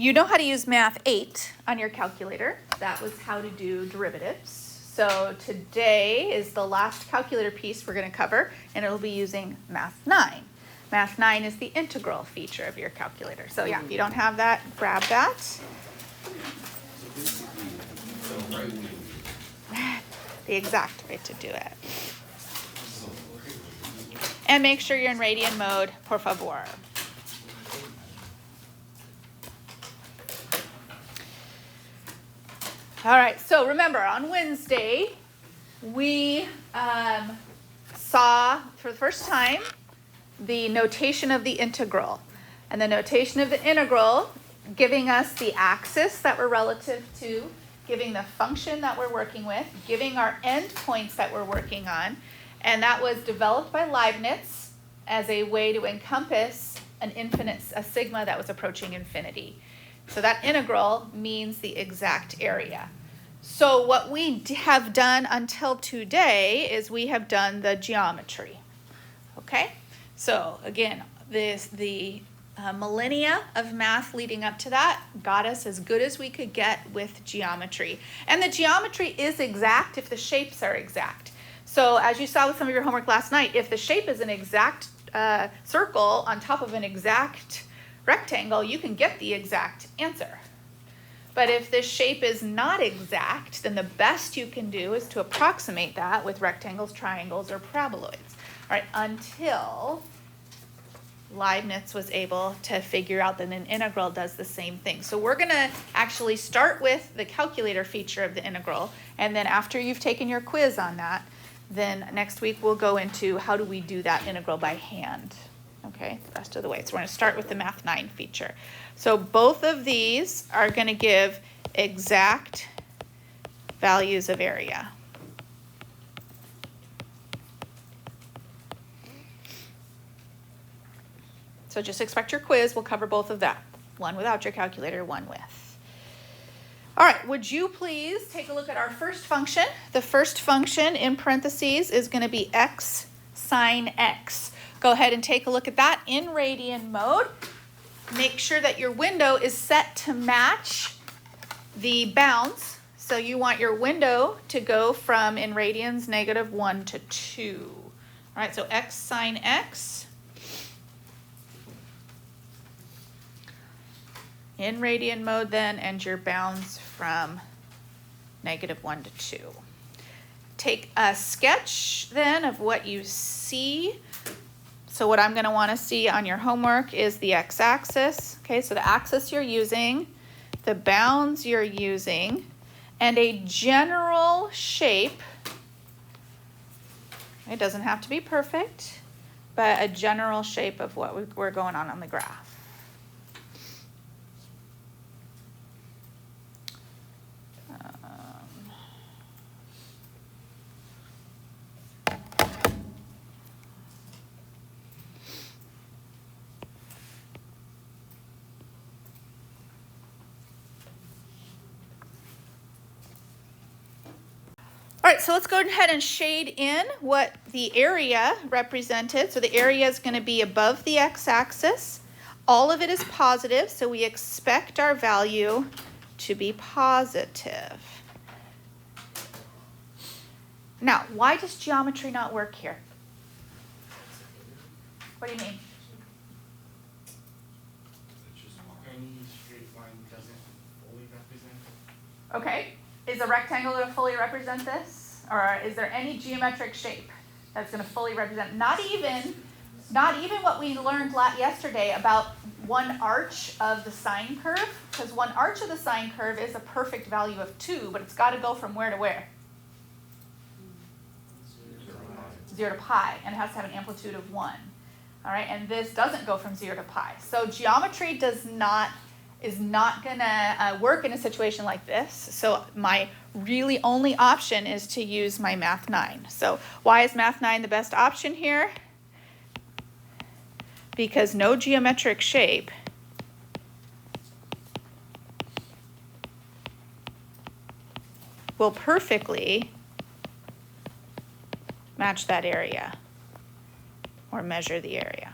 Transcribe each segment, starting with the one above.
you know how to use Math 8 on your calculator. That was how to do derivatives. So today is the last calculator piece we're going to cover, and it'll be using Math 9. Math 9 is the integral feature of your calculator. So yeah, if you don't have that, grab that. The exact way to do it. And make sure you're in radian mode, por favor. All right, so remember, on Wednesday, we saw for the first time the notation of the integral. And the notation of the integral giving us the axis that we're relative to, giving the function that we're working with, giving our endpoints that we're working on. And that was developed by Leibniz as a way to encompass a sigma that was approaching infinity. So that integral means the exact area. So what we have done until today is we have done the geometry. Okay? So again, the millennia of math leading up to that got us as good as we could get with geometry. And the geometry is exact if the shapes are exact. So as you saw with some of your homework last night, if the shape is an exact circle on top of an exact rectangle, you can get the exact answer. But if this shape is not exact, then the best you can do is to approximate that with rectangles, triangles, or paraboloids. All right, until Leibniz was able to figure out that an integral does the same thing. So we're going to actually start with the calculator feature of the integral, and then after you've taken your quiz on that, then next week we'll go into how do we do that integral by hand. Okay, the rest of the way. So we're going to start with the Math 9 feature. So both of these are going to give exact values of area. So just expect your quiz. We'll cover both of that. One without your calculator, one with. All right, would you please take a look at our first function? The first function in parentheses is going to be x sine x. Go ahead and take a look at that in radian mode. Make sure that your window is set to match the bounds. So you want your window to go from, in radians, -1 to 2. All right, so x sine x. In radian mode then, and your bounds from -1 to 2. Take a sketch then of what you see. So what I'm going to want to see on your homework is the x-axis. Okay, so the axis you're using, the bounds you're using, and a general shape. It doesn't have to be perfect, but a general shape of what we're going on the graph. All right, so let's go ahead and shade in what the area represented. So the area is going to be above the x-axis. All of it is positive, so we expect our value to be positive. Now, why does geometry not work here? What do you mean? Any straight line doesn't fully represent. Okay. Is a rectangle going to fully represent this? Or is there any geometric shape that's going to fully represent? Not even what we learned yesterday about one arch of the sine curve. Because one arch of the sine curve is a perfect value of 2, but it's got to go from where to where? 0 to pi, and it has to have an amplitude of 1. All right, and this doesn't go from 0 to pi. So geometry is not going to work in a situation like this. So my really only option is to use my Math 9. So why is Math 9 the best option here? Because no geometric shape will perfectly match that area or measure the area.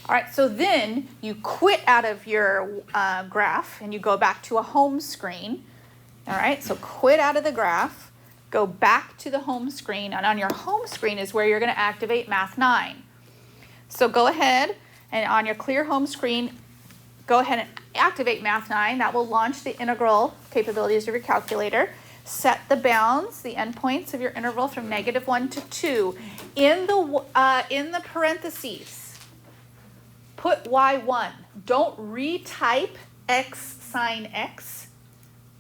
All right, so then you quit out of your graph and you go back to a home screen. All right, so quit out of the graph, go back to the home screen, and on your home screen is where you're going to activate Math 9. So go ahead and on your clear home screen, go ahead and activate Math 9. That will launch the integral capabilities of your calculator. Set the bounds, the endpoints of your interval from -1 to 2. In the parentheses, put y1. Don't retype x sine x.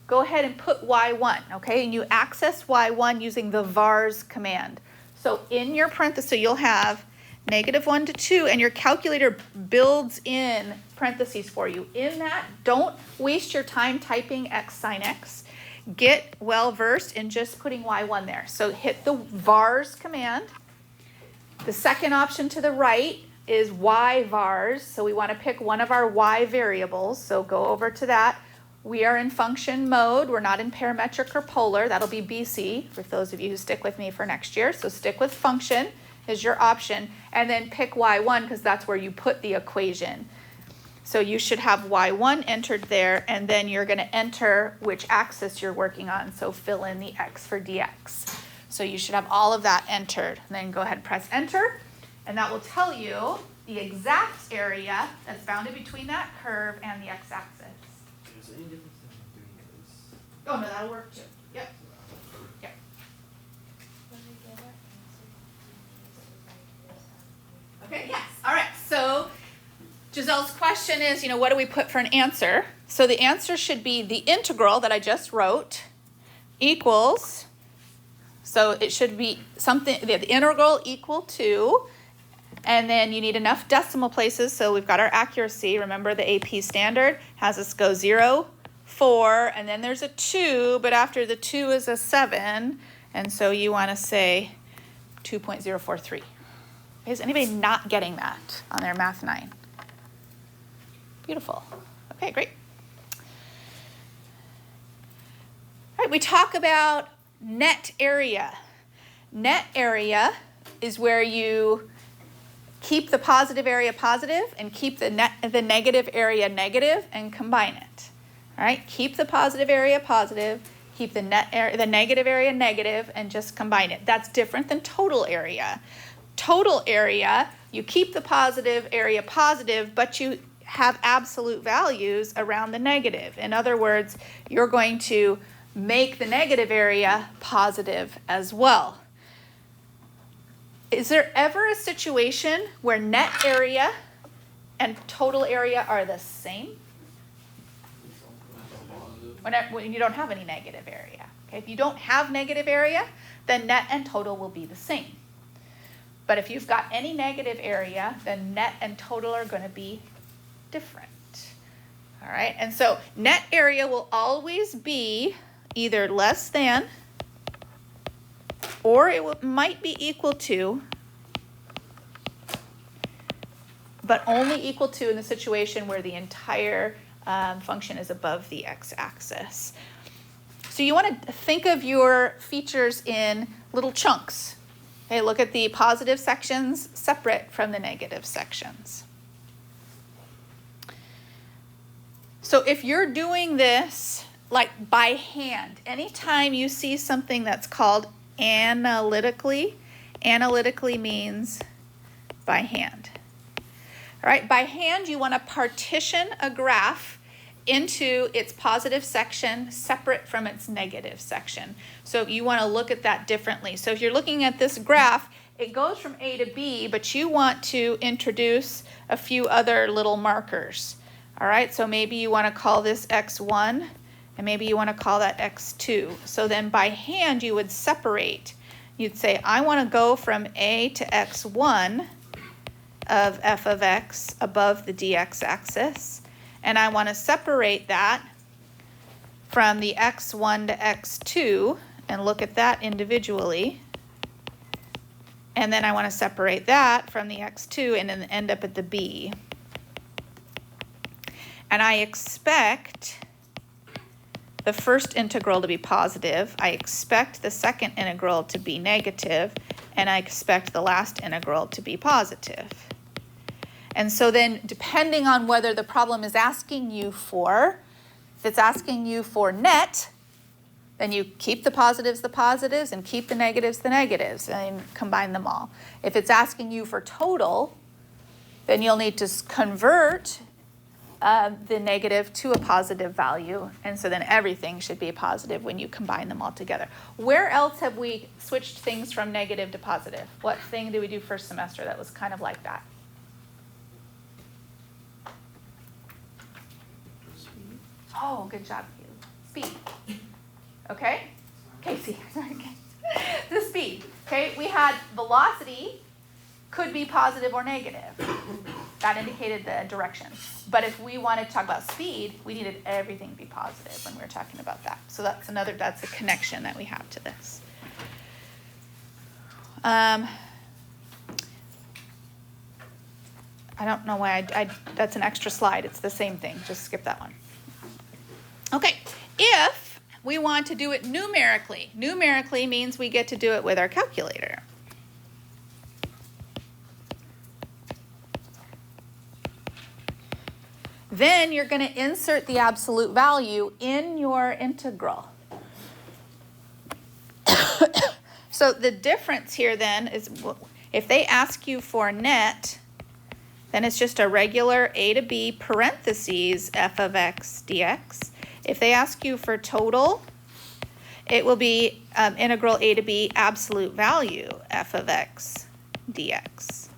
Go ahead and put y1, okay? And you access y1 using the vars command. So in your parenthesis, you'll have -1 to 2, and your calculator builds in parentheses for you. In that, don't waste your time typing x sine x. Get well versed in just putting y1 there. So hit the vars command. The second option to the right is y vars. So we want to pick one of our y variables. So go over to that. We are in function mode. We're not in parametric or polar. That'll be BC for those of you who stick with me for next year. So stick with function is your option. And then pick y1 because that's where you put the equation. So you should have y1 entered there, and then you're going to enter which axis you're working on. So fill in the x for dx. So you should have all of that entered. And then go ahead and press enter, and that will tell you the exact area that's bounded between that curve and the x-axis. Is there any difference in doing this? Oh, no, that'll work too. Yep. Yep. Okay, yes. All right, so Giselle's question is, what do we put for an answer? So the answer should be the integral that I just wrote equals, so it should be something, the integral equal to, and then you need enough decimal places, so we've got our accuracy. Remember the AP standard has us go 0, 4, and then there's a 2, but after the 2 is a 7, and so you want to say 2.043. Is anybody not getting that on their Math 9? Beautiful. Okay, great. All right, we talk about net area. Net area is where you keep the positive area positive and keep the negative area negative and combine it. All right, keep the positive area positive, keep the negative area negative, and just combine it. That's different than total area. Total area, you keep the positive area positive, but you have absolute values around the negative. In other words, you're going to make the negative area positive as well. Is there ever a situation where net area and total area are the same? When you don't have any negative area. Okay? If you don't have negative area, then net and total will be the same. But if you've got any negative area, then net and total are going to be different. All right, and so net area will always be either less than or it might be equal to, but only equal to in the situation where the entire function is above the x-axis. So you want to think of your features in little chunks. Okay, look at the positive sections separate from the negative sections. So if you're doing this like by hand, anytime you see something that's called analytically means by hand. All right, by hand you want to partition a graph into its positive section separate from its negative section. So you want to look at that differently. So if you're looking at this graph, it goes from A to B, but you want to introduce a few other little markers. All right, so maybe you want to call this x1, and maybe you want to call that x2. So then by hand, you would separate. You'd say, I want to go from A to x1 of f of x above the dx axis, and I want to separate that from the x1 to x2 and look at that individually. And then I want to separate that from the x2 and then end up at the b. And I expect the first integral to be positive, I expect the second integral to be negative, and I expect the last integral to be positive. And so then depending on whether the problem is asking you for, if it's asking you for net, then you keep the positives and keep the negatives and combine them all. If it's asking you for total, then you'll need to convert the negative to a positive value. And so then everything should be a positive when you combine them all together. Where else have we switched things from negative to positive? What thing did we do first semester that was kind of like that? Oh, good job, Caleb. Speed. Okay? Casey, sorry. The speed. Okay, we had velocity could be positive or negative. That indicated the direction. But if we wanted to talk about speed, we needed everything to be positive when we were talking about that. So that's a connection that we have to this. I don't know why that's an extra slide. It's the same thing. Just skip that one. Okay, if we want to do it numerically means we get to do it with our calculator. Then you're going to insert the absolute value in your integral. So the difference here then is if they ask you for net, then it's just a regular a to b parentheses f of x dx. If they ask you for total, it will be integral a to b absolute value f of x dx.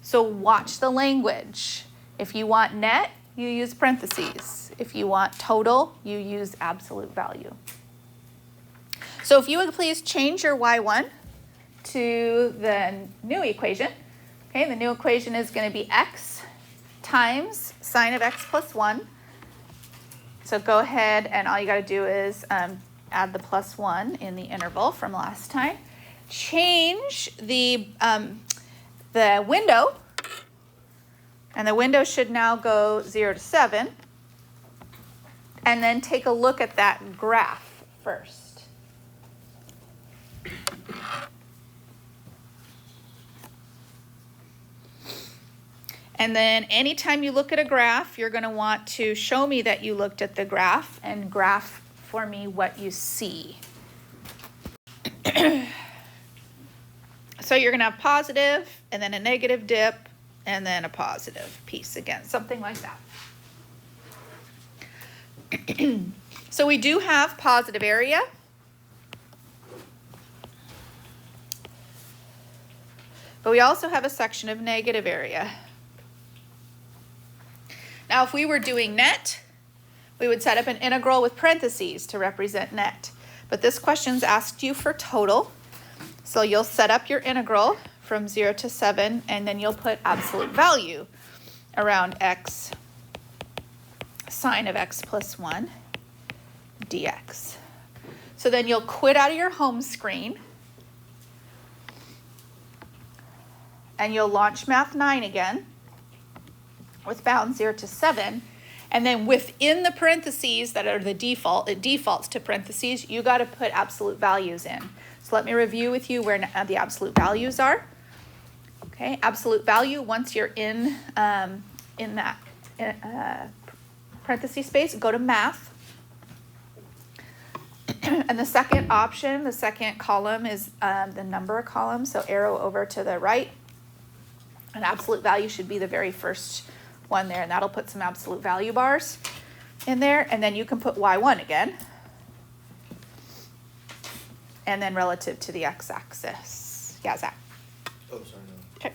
So watch the language. If you want net, you use parentheses. If you want total, you use absolute value. So if you would please change your y1 to the new equation. Okay, the new equation is going to be x times sine of x plus 1. So go ahead and all you got to do is add the plus 1 in the interval from last time. Change the window, and the window should now go 0 to 7. And then take a look at that graph first. And then anytime you look at a graph, you're going to want to show me that you looked at the graph and graph for me what you see. So you're going to have positive and then a negative dip and then a positive piece again, something like that. So we do have positive area. But we also have a section of negative area. Now, if we were doing net, we would set up an integral with parentheses to represent net. But this question's asked you for total. So you'll set up your integral from 0 to 7, and then you'll put absolute value around x sine of x plus 1 dx. So then you'll quit out of your home screen, and you'll launch Math 9 again with bound 0 to 7. And then within the parentheses that are the default, it defaults to parentheses, you got to put absolute values in. So let me review with you where the absolute values are. Okay, absolute value, once you're in that parentheses space, go to math. And the second option, the second column is the number column, so arrow over to the right. And absolute value should be the very first one there, and that'll put some absolute value bars in there, and then you can put y1 again, and then relative to the x-axis. Yeah, Zach. Oh, sorry, no. Okay.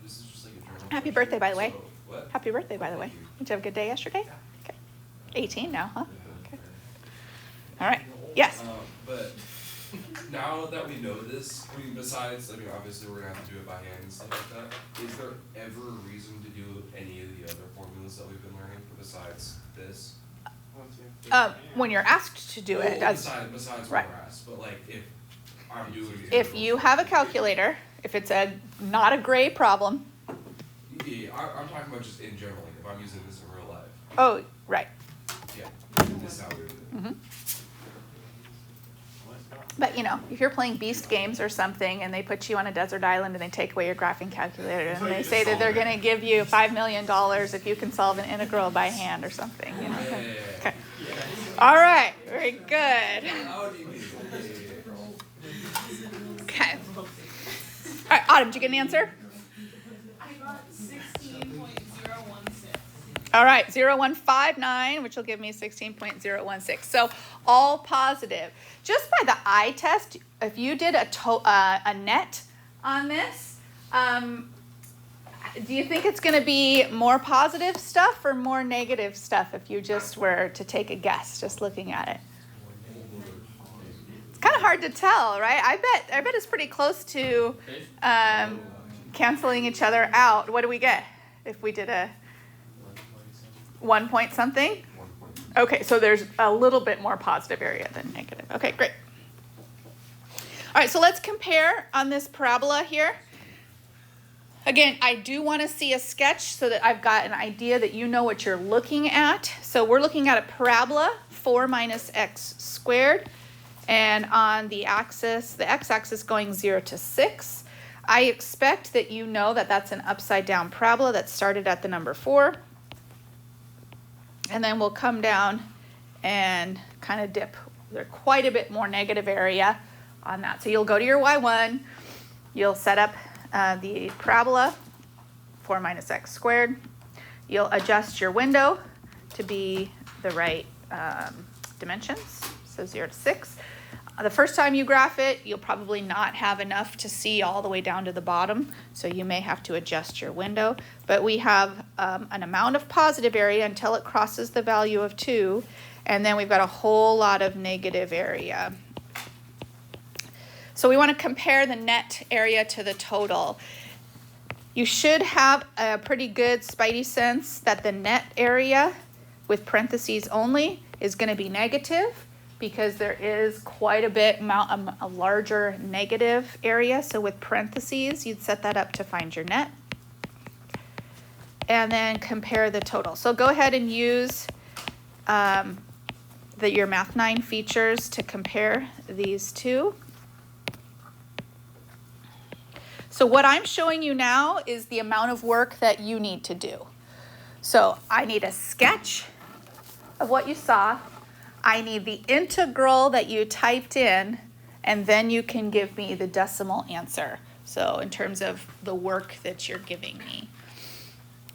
This is just like a journal. Happy birthday, by the way. So, what? Happy birthday, by the way. Thank you. Did you have a good day yesterday? Yeah. Okay. 18 now, huh? Yeah. Okay. All right. Yes. But now that we know this, I mean, obviously we're gonna have to do it by hand and stuff like that. Is there ever a reason to do any of the other formulas that we've been learning besides this? When you're asked to do it, Well, as besides right. what we're asked, but like if I'm doing it. if you have a calculator, if it's not a gray problem. Yeah, I'm talking about just in general, like if I'm using this in real life. Oh, right. Yeah, this is how we do it. Mm-hmm. But you know, if you're playing Beast games or something and they put you on a desert island and they take away your graphing calculator and they say that they're going to give you $5 million if you can solve an integral by hand or something, you know. Okay. All right, very good. Okay. All right, Autumn, did you get an answer? I got 16.016. All right, 0159, which will give me 16.016. So all positive. Just by the eye test, if you did a net on this, do you think it's going to be more positive stuff or more negative stuff if you just were to take a guess, just looking at it? It's kind of hard to tell, right? I bet it's pretty close to canceling each other out. What do we get if we did a 1 point something? Okay, so there's a little bit more positive area than negative. Okay, great. All right, so let's compare on this parabola here. Again, I do want to see a sketch so that I've got an idea that you know what you're looking at. So we're looking at a parabola, 4 minus x squared. And on the axis, the x-axis going 0 to 6. I expect that you know that that's an upside down parabola that started at the number 4. And then we'll come down and kind of dip. There's quite a bit more negative area on that. So you'll go to your y1, you'll set up the parabola, 4 minus x squared. You'll adjust your window to be the right dimensions, so 0 to 6. The first time you graph it, you'll probably not have enough to see all the way down to the bottom, so you may have to adjust your window. But we have an amount of positive area until it crosses the value of 2, and then we've got a whole lot of negative area. So we want to compare the net area to the total. You should have a pretty good spidey sense that the net area with parentheses only is going to be negative, because there is quite a bit a larger negative area. So with parentheses, you'd set that up to find your net. And then compare the total. So go ahead and use your Math 9 features to compare these two. So what I'm showing you now is the amount of work that you need to do. So I need a sketch of what you saw. I need the integral that you typed in, and then you can give me the decimal answer. So in terms of the work that you're giving me.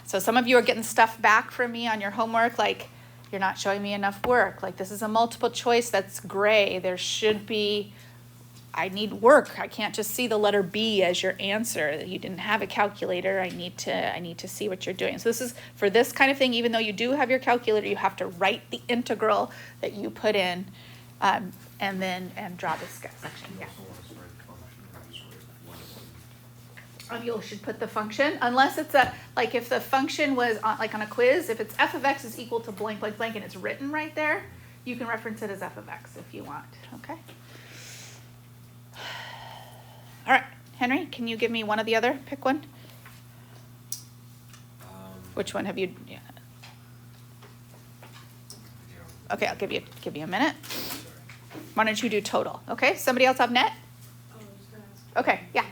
So some of you are getting stuff back from me on your homework, like you're not showing me enough work. Like this is a multiple choice that's gray. There should be, I need work. I can't just see the letter B as your answer. You didn't have a calculator. I need to see what you're doing. So this is for this kind of thing, even though you do have your calculator, you have to write the integral that you put in and draw the sketch section. Yeah. You should put the function, unless it's like if the function was like on a quiz, if it's f of x is equal to blank, blank, blank, and it's written right there, you can reference it as f of x if you want, okay? All right, Henry, can you give me one or the other? Pick one. Which one have you? Yeah. Okay, I'll give you a minute. Why don't you do total? Okay, somebody else have net? Oh, I was gonna ask. Okay, yeah.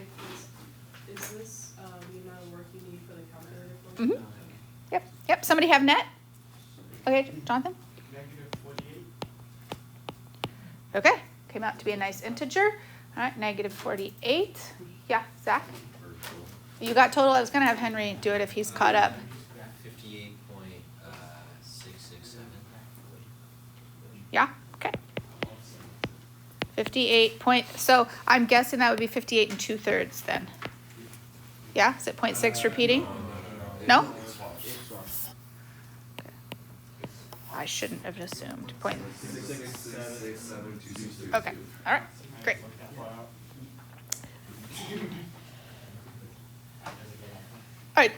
Is this the amount of work you need for the calculator function? Mm-hmm. Yep. Somebody have net? Okay, Jonathan? -48. Okay, came out to be a nice integer. All right, -48. Yeah, Zach? You got total? I was going to have Henry do it if he's caught up. 58.667. Yeah, okay. 58 point, so I'm guessing that would be 58 2/3 then. Yeah, is it 0.6 repeating? No? I shouldn't have assumed. Point. 66726. Okay, all right, great. All right.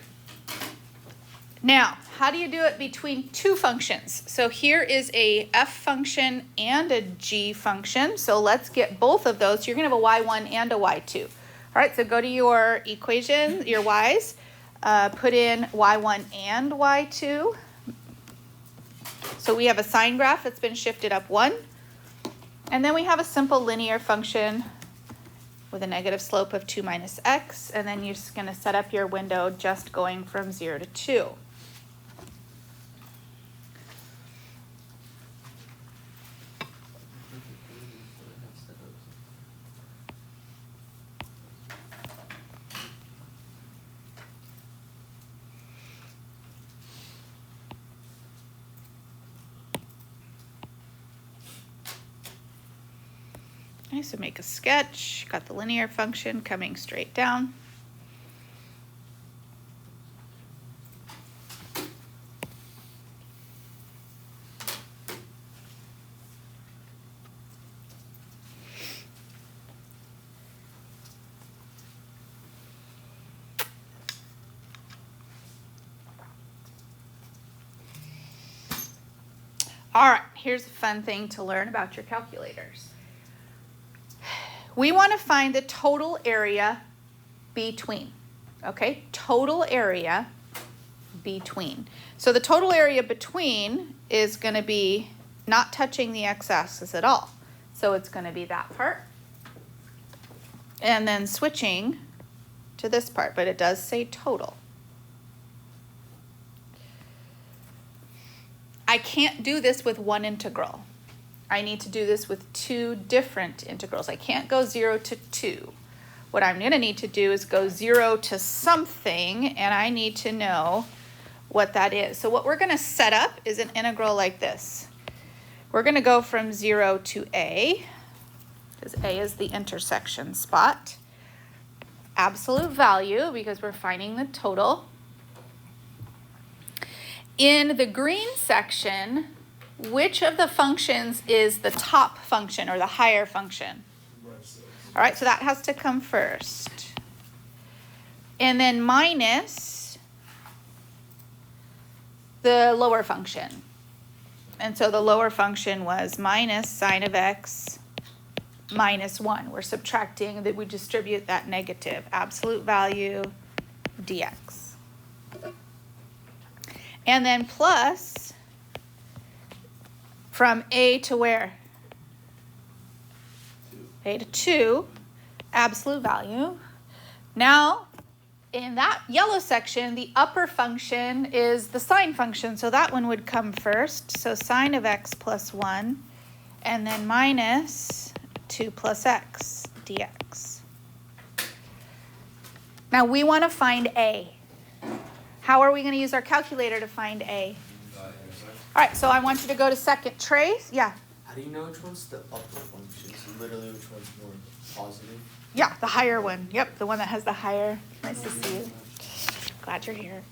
Now, how do you do it between two functions? So here is a f function and a g function. So let's get both of those. So you're going to have a y1 and a y2. All right, so go to your equation, your y's, put in y1 and y2. So we have a sine graph that's been shifted up 1. And then we have a simple linear function with a negative slope of 2 minus x, and then you're just going to set up your window just going from 0 to 2. Okay, so make a sketch. Got the linear function coming straight down. All right, here's a fun thing to learn about your calculators. We want to find the total area between, okay? Total area between. So the total area between is going to be not touching the x-axis at all. So it's going to be that part. And then switching to this part, but it does say total. I can't do this with one integral. I need to do this with two different integrals. I can't go 0 to 2. What I'm going to need to do is go 0 to something, and I need to know what that is. So what we're going to set up is an integral like this. We're going to go from 0 to a, because a is the intersection spot. Absolute value, because we're finding the total. In the green section, which of the functions is the top function or the higher function? All right, so that has to come first. And then minus the lower function. And so the lower function was minus sine of x minus 1. We're subtracting that we distribute that negative. Absolute value dx. And then plus from a to where? A to 2, absolute value. Now, in that yellow section, the upper function is the sine function, so that one would come first. So sine of x plus 1, and then minus 2 plus x dx. Now we want to find a. How are we going to use our calculator to find a? All right, so I want you to go to second trace. Yeah. How do you know which one's the upper function? So literally which one's more positive? Yeah, the higher one. Yep, the one that has the higher. Nice to see you. Glad you're here.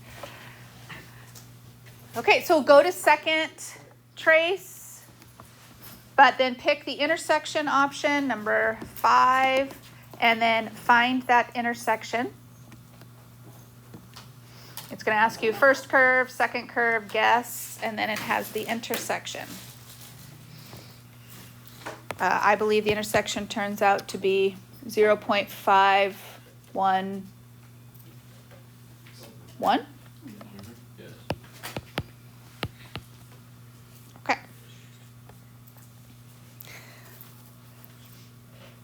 Okay, so go to second trace, but then pick the intersection option, number 5, and then find that intersection. It's going to ask you first curve, second curve, guess, and then it has the intersection. I believe the intersection turns out to be 0.511. Yes. Okay.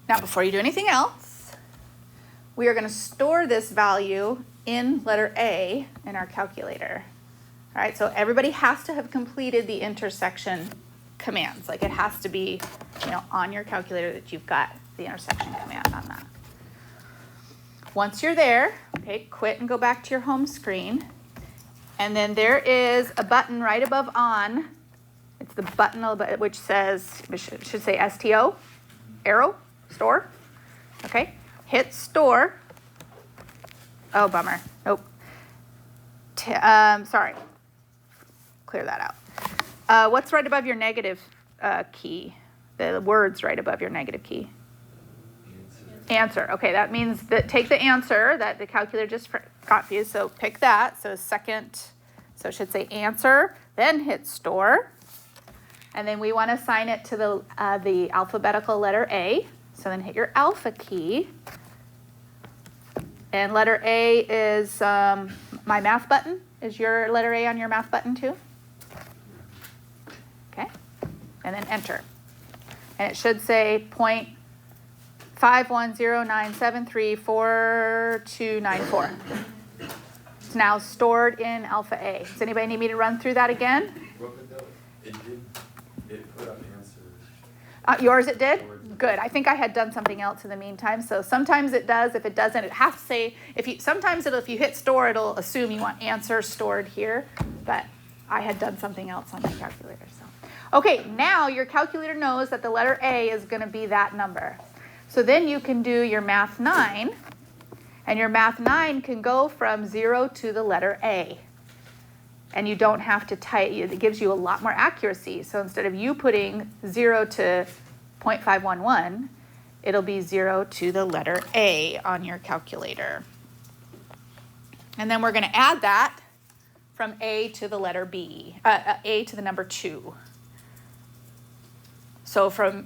Now, before you do anything else, we are going to store this value in letter A in our calculator. All right, so everybody has to have completed the intersection commands. Like it has to be, on your calculator that you've got the intersection command on that. Once you're there, okay, quit and go back to your home screen. And then there is a button right above on. It's the button which says, it should say STO, arrow, store. Okay, hit store. Oh, bummer. Nope. Sorry. Clear that out. What's right above your negative key? The words right above your negative key. Answer. Okay, that means that take the answer that the calculator just got for you. So pick that. So second, so it should say answer, then hit store. And then we want to assign it to the alphabetical letter A. So then hit your alpha key. And letter A is my math button. Is your letter A on your math button too? Okay. And then enter. and it should say 0.51097344294. It's now stored in alpha A. Does anybody need me to run through that again? It put up answers. Yours it did? Good. I think I had done something else in the meantime. So sometimes it does. If it doesn't, it has to say, if you hit store, it'll assume you want answer stored here. But I had done something else on my calculator. So, okay, now your calculator knows that the letter A is going to be that number. So then you can do your Math 9. And your Math 9 can go from 0 to the letter A. And you don't have to type, it gives you a lot more accuracy. So instead of you putting 0 to 0.511, it'll be 0 to the letter A on your calculator. And then we're going to add that from A to the letter B, A to the number 2. So for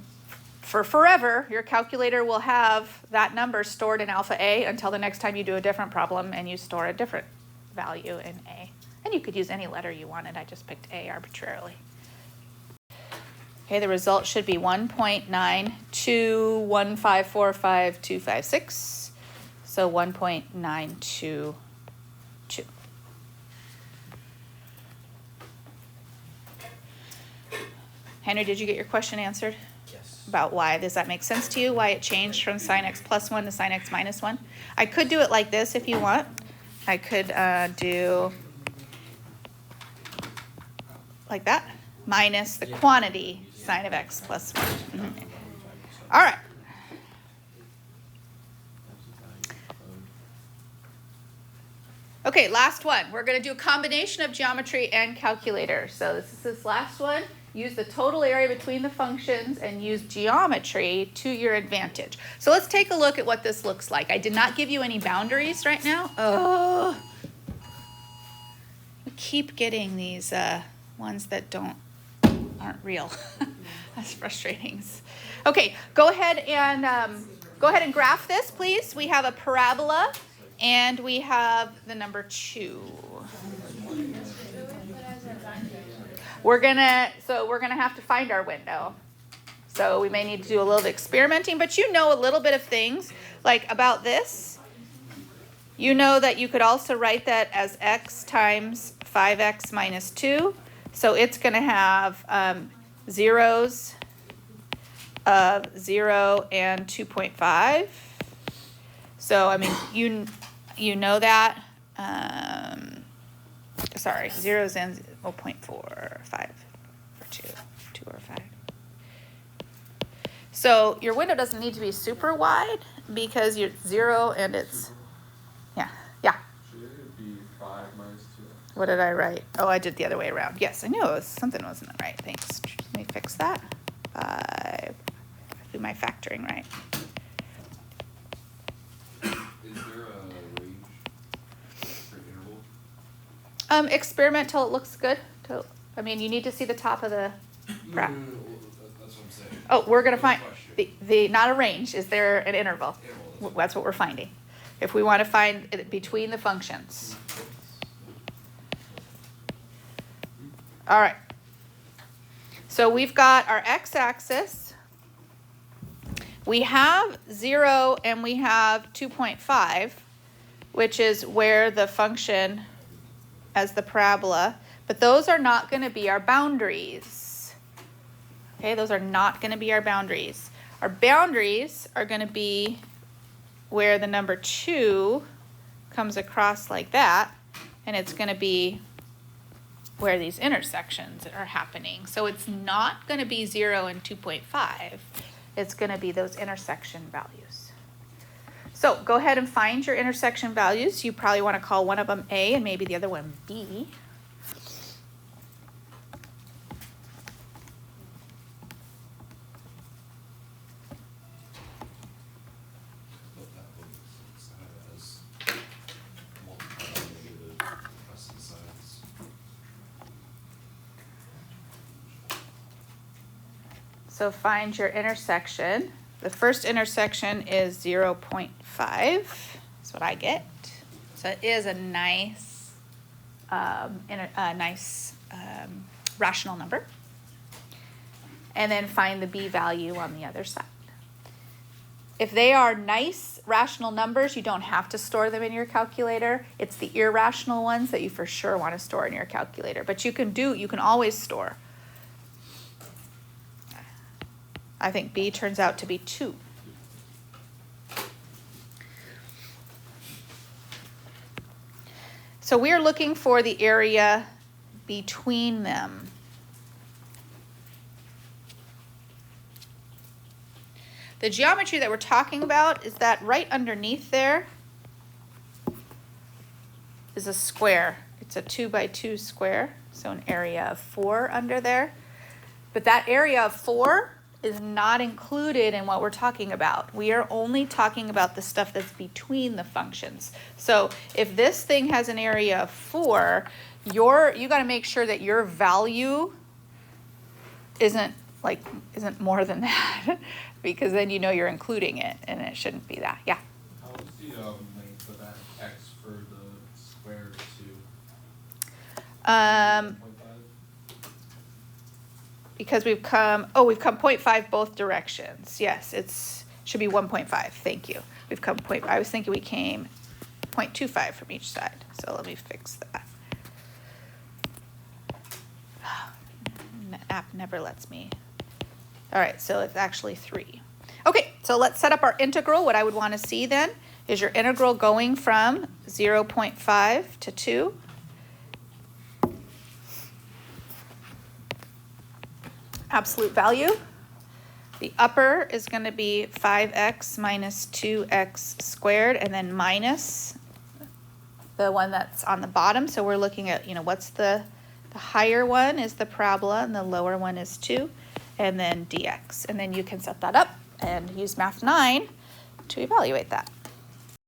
forever, your calculator will have that number stored in alpha A until the next time you do a different problem and you store a different value in A. And you could use any letter you wanted. I just picked A arbitrarily. Okay, the result should be 1.921545256. So 1.922. Henry, did you get your question answered? Yes. About why? Does that make sense to you? Why it changed from sine x plus 1 to sine x minus 1? I could do it like this if you want. I could do like that, minus the quantity sine of x plus 1. Mm-hmm. All right. Okay, last one. We're going to do a combination of geometry and calculator. So this is this last one. Use the total area between the functions and use geometry to your advantage. So let's take a look at what this looks like. I did not give you any boundaries right now. Oh, we keep getting these ones that aren't real. That's frustrating. Okay, go ahead and graph this, please. We have a parabola, and we have the number 2. We're gonna have to find our window. So we may need to do a little experimenting, but you know a little bit of things like about this. You know that you could also write that as x times 5x minus 2. So it's going to have zeros of 0 and 2.5. So, I mean, you know that. Sorry, zeros and 0.4, 5, or 2 or 5. So your window doesn't need to be super wide because you're 0 and it's, yeah. Should it be 5 minus 2? What did I write? Oh, I did the other way around. Yes, I knew something wasn't right. Thanks. Let me fix that. 5. Do my factoring right. Is there a range for interval? Experiment till it looks good. I mean, you need to see the top of the graph. No, that's what I'm saying. Oh, we're gonna find Question. the not a range. Is there an interval? Interval, That's what we're finding. If we want to find it between the functions. All right. So we've got our x-axis. We have 0 and we have 2.5, which is where the function as the parabola, but those are not going to be our boundaries. Okay, those are not going to be our boundaries. Our boundaries are going to be where the number 2 comes across like that, and it's going to be where these intersections are happening. So it's not going to be 0 and 2.5. It's going to be those intersection values. So go ahead and find your intersection values. You probably want to call one of them A and maybe the other one B. But that looks as multiply negative opposite sides. So find your intersection. The first intersection is 0.5. That's what I get. So it is a nice, rational number. and then find the b value on the other side. If they are nice rational numbers, you don't have to store them in your calculator. It's the irrational ones that you for sure want to store in your calculator. But you can always store. I think b turns out to be 2. So we are looking for the area between them. The geometry that we're talking about is that right underneath there is a square. It's a 2 by 2 square, so an area of 4 under there. But that area of 4 is not included in what we're talking about. We are only talking about the stuff that's between the functions. So if this thing has an area of 4, you got to make sure that your value isn't more than that, because then you know you're including it, and it shouldn't be that. Yeah. How was the length of that x for the square to? 1.5? Because we've come 0.5 both directions. Yes, should be 1.5. Thank you. We've come I was thinking we came 0.25 from each side. So let me fix that. App never lets me. All right, so it's actually 3. Okay, so let's set up our integral. What I would want to see then is your integral going from 0.5 to 2. Absolute value. The upper is going to be 5x minus 2x squared, and then minus the one that's on the bottom. So we're looking at, what's the higher one is the parabola, and the lower one is 2, and then dx. And then you can set that up and use Math 9 to evaluate that.